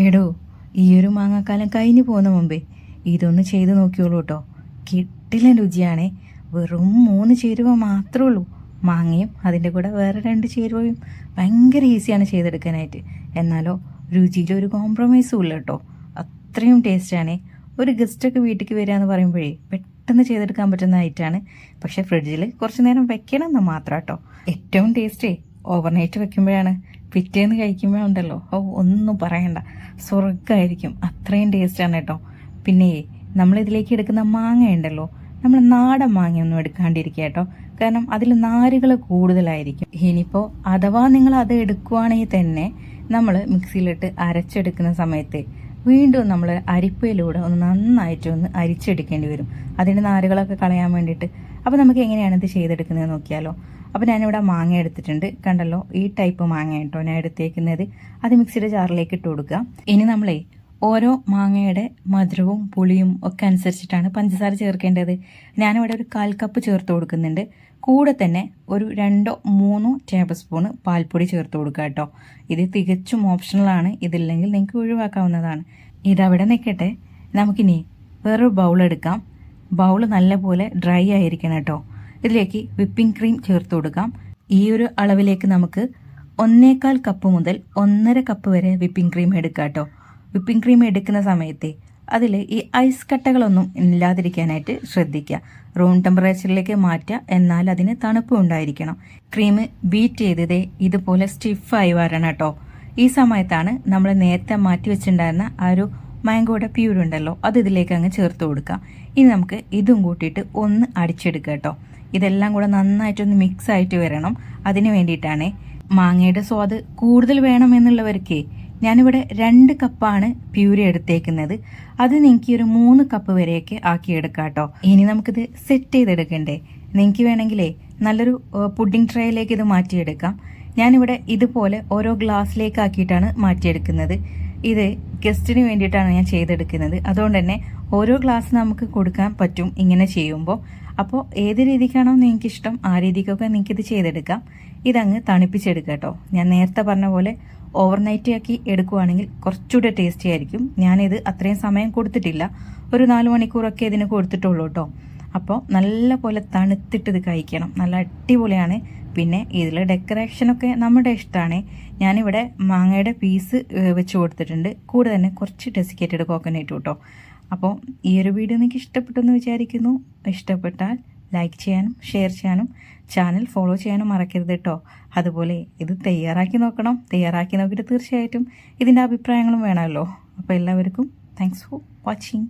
എടോ, ഈ ഒരു മാങ്ങാക്കാലം കഴിഞ്ഞു പോകുന്ന മുമ്പേ ഇതൊന്ന് ചെയ്ത് നോക്കിയോളൂ കേട്ടോ. കിട്ടില്ല രുചിയാണേ. വെറും 3 ചേരുവ മാത്രമേ ഉള്ളൂ. മാങ്ങയും അതിൻ്റെ കൂടെ വേറെ 2 ചേരുവയും. ഭയങ്കര ഈസിയാണ് ചെയ്തെടുക്കാനായിട്ട്. എന്നാലോ രുചിയിലൊരു കോംപ്രമൈസും ഇല്ല കേട്ടോ. അത്രയും ടേസ്റ്റാണേ. ഒരു ഗസ്റ്റൊക്കെ വീട്ടിലേക്ക് വരിക എന്ന് പറയുമ്പോഴേ പെട്ടെന്ന് ചെയ്തെടുക്കാൻ പറ്റുന്ന ഐറ്റാണ്. പക്ഷെ ഫ്രിഡ്ജിൽ കുറച്ച് നേരം വെക്കണം എന്ന് മാത്രം കേട്ടോ. ഏറ്റവും ടേസ്റ്റേ ഓവർനൈറ്റ് വെക്കുമ്പോഴാണ്. പിറ്റേന്ന് കഴിക്കുമ്പോഴുണ്ടല്ലോ, ഒന്നും പറയണ്ട, സ്വർഗ്ഗമായിരിക്കും. അത്രയും ടേസ്റ്റാണ് കേട്ടോ. പിന്നെ നമ്മളിതിലേക്ക് എടുക്കുന്ന മാങ്ങ ഉണ്ടല്ലോ, നമ്മൾ നാടൻ മാങ്ങയൊന്നും എടുക്കാണ്ടിരിക്കുക കേട്ടോ. കാരണം അതിൽ നാരുകൾ കൂടുതലായിരിക്കും. ഇനിയിപ്പോൾ അഥവാ നിങ്ങൾ അത് എടുക്കുവാണെങ്കിൽ തന്നെ നമ്മൾ മിക്സിയിലിട്ട് അരച്ചെടുക്കുന്ന സമയത്ത് വീണ്ടും നമ്മൾ അരിപ്പയിലൂടെ നന്നായിട്ട് അരിച്ചെടുക്കേണ്ടി വരും, അതിൻ്റെ നാരുകളൊക്കെ കളയാൻ വേണ്ടിയിട്ട്. അപ്പോൾ നമുക്ക് എങ്ങനെയാണ് ഇത് ചെയ്തെടുക്കുന്നത് നോക്കിയാലോ. അപ്പോൾ ഞാനിവിടെ മാങ്ങ എടുത്തിട്ടുണ്ട്, കണ്ടല്ലോ. ഈ ടൈപ്പ് മാങ്ങ കേട്ടോ ഞാൻ എടുത്തേക്കുന്നത്. അത് മിക്സിയുടെ ജാറിലേക്ക് ഇട്ട് കൊടുക്കുക. ഇനി നമ്മളെ ഓരോ മാങ്ങയുടെ മധുരവും പുളിയും ഒക്കെ അനുസരിച്ചിട്ടാണ് പഞ്ചസാര ചേർക്കേണ്ടത്. ഞാനിവിടെ ഒരു 1/4 കപ്പ് ചേർത്ത് കൊടുക്കുന്നുണ്ട്. കൂടെ തന്നെ ഒരു 2-3 ടേബിൾ സ്പൂൺ പാൽപ്പൊടി ചേർത്ത് കൊടുക്കുക കേട്ടോ. ഇത് തികച്ചും ഓപ്ഷണലാണ്. ഇതില്ലെങ്കിൽ നിങ്ങൾക്ക് ഒഴിവാക്കാവുന്നതാണ്. ഇതവിടെ നിൽക്കട്ടെ. നമുക്കിനി വേറൊരു ബൗൾ എടുക്കാം. ബൗൾ നല്ലപോലെ ഡ്രൈ ആയിരിക്കണം കേട്ടോ. ഇതിലേക്ക് വിപ്പിംഗ് ക്രീം ചേർത്ത് കൊടുക്കാം. ഈ ഒരു അളവിലേക്ക് നമുക്ക് 1/4 കപ്പ് മുതൽ 1.5 കപ്പ് വരെ വിപ്പിംഗ് ക്രീം എടുക്കാം കേട്ടോ. വിപ്പിംഗ് ക്രീം എടുക്കുന്ന സമയത്ത് അതിൽ ഈ ഐസ് കട്ടകളൊന്നും ഇല്ലാതിരിക്കാനായിട്ട് ശ്രദ്ധിക്കുക. റൂം ടെമ്പറേച്ചറിലേക്ക് മാറ്റുക, എന്നാൽ അതിന് തണുപ്പ് ഉണ്ടായിരിക്കണം. ക്രീം ബീറ്റ് ചെയ്തതേ ഇതുപോലെ സ്റ്റിഫായി വരണം കേട്ടോ. ഈ സമയത്താണ് നമ്മൾ നേരത്തെ മാറ്റി വെച്ചിട്ടുണ്ടായിരുന്ന ആ ഒരു മാംഗോയുടെ പ്യൂർ ഉണ്ടല്ലോ, അത് ഇതിലേക്ക് അങ്ങ് ചേർത്ത് കൊടുക്കാം. ഇനി നമുക്ക് ഇതും കൂട്ടിയിട്ട് ഒന്ന് അടിച്ചെടുക്കുക കേട്ടോ. ഇതെല്ലാം കൂടെ നന്നായിട്ടൊന്ന് മിക്സ് ആയിട്ട് വരണം. അതിന് വേണ്ടിയിട്ടാണ്. മാങ്ങയുടെ സ്വാദ് കൂടുതൽ വേണമെന്നുള്ളവർക്ക് ഞാനിവിടെ 2 കപ്പാണ് പ്യൂരി എടുത്തേക്കുന്നത്. അത് നിങ്ങൾക്ക് ഒരു 3 കപ്പ് വരെയൊക്കെ ആക്കിയെടുക്കാം കേട്ടോ. ഇനി നമുക്കിത് സെറ്റ് ചെയ്തെടുക്കണ്ടേ. നിങ്ങൾക്ക് വേണമെങ്കിലേ നല്ലൊരു പുഡിംഗ് ട്രേയിലേക്ക് ഇത് മാറ്റിയെടുക്കാം. ഞാനിവിടെ ഇതുപോലെ ഓരോ ഗ്ലാസ്സിലേക്ക് ആക്കിയിട്ടാണ് മാറ്റിയെടുക്കുന്നത്. ഇത് ഗസ്റ്റിന് വേണ്ടിയിട്ടാണ് ഞാൻ ചെയ്തെടുക്കുന്നത്. അതുകൊണ്ട് തന്നെ ഓരോ ഗ്ലാസ് നമുക്ക് കൊടുക്കാൻ പറ്റും ഇങ്ങനെ ചെയ്യുമ്പോൾ. അപ്പോൾ ഏത് രീതിക്കാണോ നിങ്ങൾക്ക് ഇഷ്ടം ആ രീതിക്കൊക്കെ നിങ്ങൾക്ക് ഇത് ചെയ്തെടുക്കാം. ഇതങ്ങ് തണുപ്പിച്ചെടുക്കുക കേട്ടോ. ഞാൻ നേരത്തെ പറഞ്ഞ പോലെ ഓവർനൈറ്റ് ആക്കി എടുക്കുവാണെങ്കിൽ കുറച്ചുകൂടെ ടേസ്റ്റി ആയിരിക്കും. ഞാനിത് അത്രയും സമയം കൊടുത്തിട്ടില്ല, ഒരു 4 മണിക്കൂറൊക്കെ ഇതിന് കൊടുത്തിട്ടുള്ളൂ കേട്ടോ. അപ്പോൾ നല്ല പോലെ തണുത്തിട്ട് ഇത് കഴിക്കണം. നല്ല അടിപൊളിയാണ്. പിന്നെ ഇതിൽ ഡെക്കറേഷനൊക്കെ നമ്മുടെ ഇഷ്ടമാണ്. ഞാനിവിടെ മാങ്ങയുടെ പീസ് വെച്ച് കൊടുത്തിട്ടുണ്ട്. കൂടെ തന്നെ കുറച്ച് ഡെസിക്കേറ്റഡ് കോക്കനട്ട് കേട്ടോ. അപ്പോൾ ഈ ഒരു വീഡിയോ നിങ്ങൾക്ക് ഇഷ്ടപ്പെട്ടെന്ന് വിചാരിക്കുന്നു. ഇഷ്ടപ്പെട്ടാൽ ലൈക്ക് ചെയ്യാനും ഷെയർ ചെയ്യാനും ചാനൽ ഫോളോ ചെയ്യാനും മറക്കരുത് കേട്ടോ. അതുപോലെ ഇത് തയ്യാറാക്കി നോക്കണം. തയ്യാറാക്കി നോക്കിയിട്ട് തീർച്ചയായിട്ടും ഇതിൻ്റെ അഭിപ്രായങ്ങളും വേണമല്ലോ. അപ്പോൾ എല്ലാവർക്കും താങ്ക്സ് ഫോർ വാച്ചിങ്.